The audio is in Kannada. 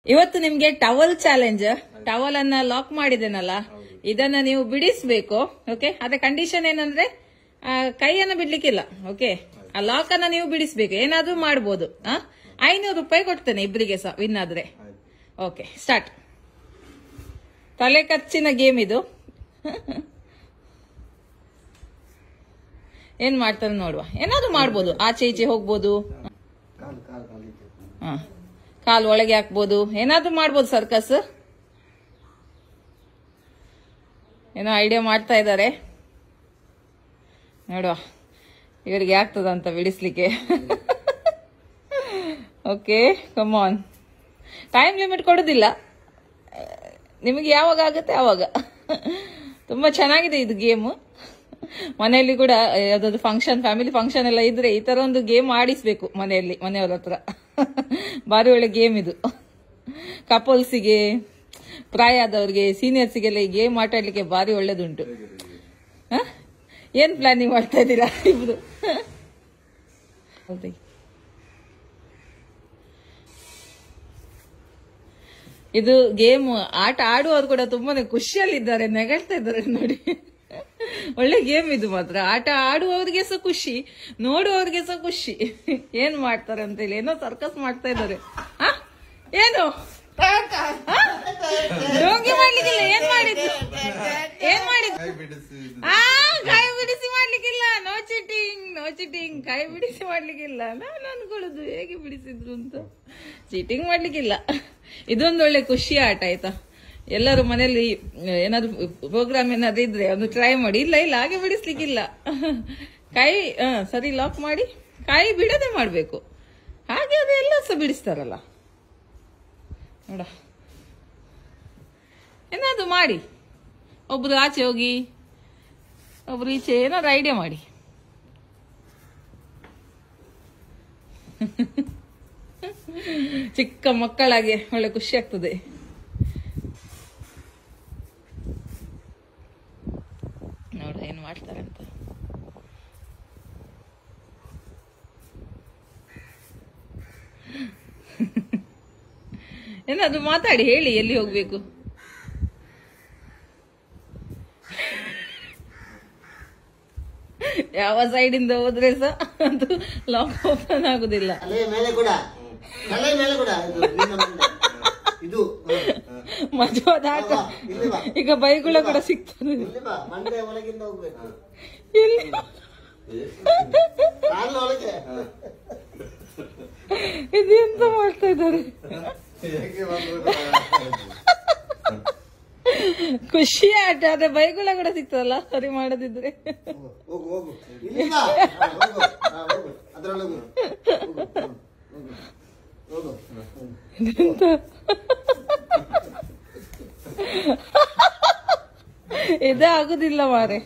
ಇವತ್ತು ನಿಮ್ಗೆ ಟವಲ್ ಚಾಲೆಂಜ್. ಟವಲ್ ಅನ್ನ ಲಾಕ್ ಮಾಡಿದೇನಲ್ಲ, ಇದನ್ನ ನೀವು ಬಿಡಿಸ್ಬೇಕು. ಓಕೆ, ಅದೇ ಕಂಡೀಷನ್ ಏನಂದ್ರೆ ಕೈಯನ್ನ ಬಿಡ್ಲಿಕ್ಕಿಲ್ಲ. ಓಕೆ, ಆ ಲಾಕ್ ಅನ್ನ ನೀವು ಬಿಡಿಸ್ಬೇಕು. ಏನಾದ್ರೂ ಮಾಡ್ಬೋದು. 500 ರೂಪಾಯಿ ಕೊಡ್ತೇನೆ ಇಬ್ಬರಿಗೆ ಸಹ ವಿನ್ ಆದ್ರೆ. Okay, start. ತಲೆ ಖರ್ಚಿನ ಗೇಮ್ ಇದು. ಏನ್ ಮಾಡ್ತಾರೆ ನೋಡುವ. ಏನಾದ್ರೂ ಮಾಡ್ಬೋದು, ಆಚೆ ಈಚೆ ಹೋಗ್ಬೋದು, ಕಾಲು ಒಳಗೆ ಹಾಕ್ಬೋದು, ಏನಾದ್ರೂ ಮಾಡ್ಬೋದು. ಸರ್ಕಸ್ ಏನೋ ಐಡಿಯಾ ಮಾಡ್ತಾ ಇದ್ದಾರೆ ನೋಡುವ, ಇವರಿಗೆ ಆಗ್ತದಂತ ಬಿಡಿಸ್ಲಿಕ್ಕೆ. Okay, come on. Time limit ಕೊಡೋದಿಲ್ಲ, ನಿಮಗೆ ಯಾವಾಗ ಆಗುತ್ತೆ ಆವಾಗ. ತುಂಬಾ ಚೆನ್ನಾಗಿದೆ ಇದು ಗೇಮು. ಮನೆಯಲ್ಲಿ ಕೂಡ ಯಾವ್ದಾದ್ರು ಫಂಕ್ಷನ್, ಫ್ಯಾಮಿಲಿ ಫಂಕ್ಷನ್ ಎಲ್ಲ ಇದ್ರೆ ಈ ತರ ಒಂದು ಗೇಮ್ ಆಡಿಸ್ಬೇಕು ಮನೆಯಲ್ಲಿ, ಮನೆಯವ್ರ ಹತ್ರ. ಬಾರಿ ಒಳ್ಳೆ ಗೇಮ್ ಇದು. ಕಪಲ್ಸಿಗೆ, ಪ್ರಾಯ ಆದವ್ರಿಗೆ, ಸೀನಿಯರ್ಸಿಗೆಲ್ಲ ಈ ಗೇಮ್ ಆಟ ಆಡ್ಲಿಕ್ಕೆ ಬಾರಿ ಒಳ್ಳೇದುಂಟು. ಏನ್ ಪ್ಲಾನಿಂಗ್ ಮಾಡ್ತಾ ಇದ್ದೀರಾ ಇಬ್ರು? ಇದು ಗೇಮ್ ಆಟ ಆಡುವವರು ಕೂಡ ತುಂಬಾನೇ ಖುಷಿಯಲ್ಲಿದ್ದಾರೆ, ನೆಗಳ್ತಾ ಇದ್ದಾರೆ ನೋಡಿ. ಒಳ್ಳೆ ಗೇಮ್ ಇದು ಮಾತ್ರ. ಆಟ ಆಡುವವರಿಗೆ ಸಹ ಖುಷಿ, ನೋಡುವವರಿಗೆ ಸಹ ಖುಷಿ. ಏನ್ ಮಾಡ್ತಾರೆ ಅಂತ ಹೇಳಿ ಏನೋ ಸರ್ಕಸ್ ಮಾಡ್ತಾ ಇದ್ದಾರೆ. ಏನು ಡೋಂಗಿ ಮಾಡ್ಲಿಕ್ಕಿಲ್ಲ? ಏನ್ ಮಾಡಿದ್ದು? ಏನ್ ಮಾಡಿದ್ದು? ಕೈ ಬಿಡಿಸಿ ಮಾಡ್ಲಿಕ್ಕಿಲ್ಲ. No cheating, no cheating. ಕೈ ಬಿಡಿಸಿ ಮಾಡ್ಲಿಕ್ಕಿಲ್ಲ. ನಾನು ಅನ್ಕೊಳ್ಳೋದು ಹೇಗೆ ಬಿಡಿಸಿದ್ರು ಅಂತ. ಚೀಟಿಂಗ್ ಮಾಡ್ಲಿಕ್ಕಿಲ್ಲ. ಇದೊಂದು ಒಳ್ಳೆ ಖುಷಿ ಆಟ ಆಯ್ತಾ. ಎಲ್ಲರೂ ಮನೆಯಲ್ಲಿ ಏನಾದ್ರು ಪ್ರೋಗ್ರಾಮ್ ಏನಾದ್ರು ಇದ್ರೆ ಒಂದು ಟ್ರೈ ಮಾಡಿ. ಇಲ್ಲ ಇಲ್ಲ, ಹಾಗೆ ಬಿಡಿಸ್ಲಿಕ್ಕಿಲ್ಲ. ಕೈ ಸರಿ ಲಾಕ್ ಮಾಡಿ ಕೈ ಬಿಡದೆ ಮಾಡ್ಬೇಕು. ಹಾಗೆ ಅದು ಎಲ್ಲ ಸಹ ಬಿಡಿಸ್ತಾರಲ್ಲ ನೋಡ. ಏನಾದ್ರು ಮಾಡಿ, ಒಬ್ರು ಆಚೆ ಹೋಗಿ ಒಬ್ರು ಈಚೆ, ಏನಾದ್ರು ಐಡಿಯಾ ಮಾಡಿ. ಚಿಕ್ಕ ಮಕ್ಕಳಾಗೆ ಒಳ್ಳೆ ಖುಷಿ ಆಗ್ತದೆ. ನೋಡ ಏನ್ ಮಾಡ್ತಾರೆ ಅಂತ. ಏನಾದ್ರು ಮಾತಾಡಿ, ಹೇಳಿ ಎಲ್ಲಿ ಹೋಗ್ಬೇಕು. ಯಾವ ಸೈಡ್ ಇಂದ ಹೋದ್ರೆ ಸಹ ಅದು ಲಾಕ್ ಓಪನ್ ಆಗುದಿಲ್ಲ. ಮಜವಾದ ಆಟ. ಈಗ ಬೈಗುಳ ಕೂಡ ಸಿಗ್ತದೆ. ಇದು ಎಂತ ಮಾಡ್ತಾ ಇದ್ದಾರೆ? ಖುಷಿ ಆಟ. ಅದೇ ಬೈಗುಳ ಕೂಡ ಸಿಗ್ತದಲ್ಲ ಸರಿ ಮಾಡದಿದ್ರೆ. ಇದೇ ಆಗುದಿಲ್ಲ ಮಾರೆ.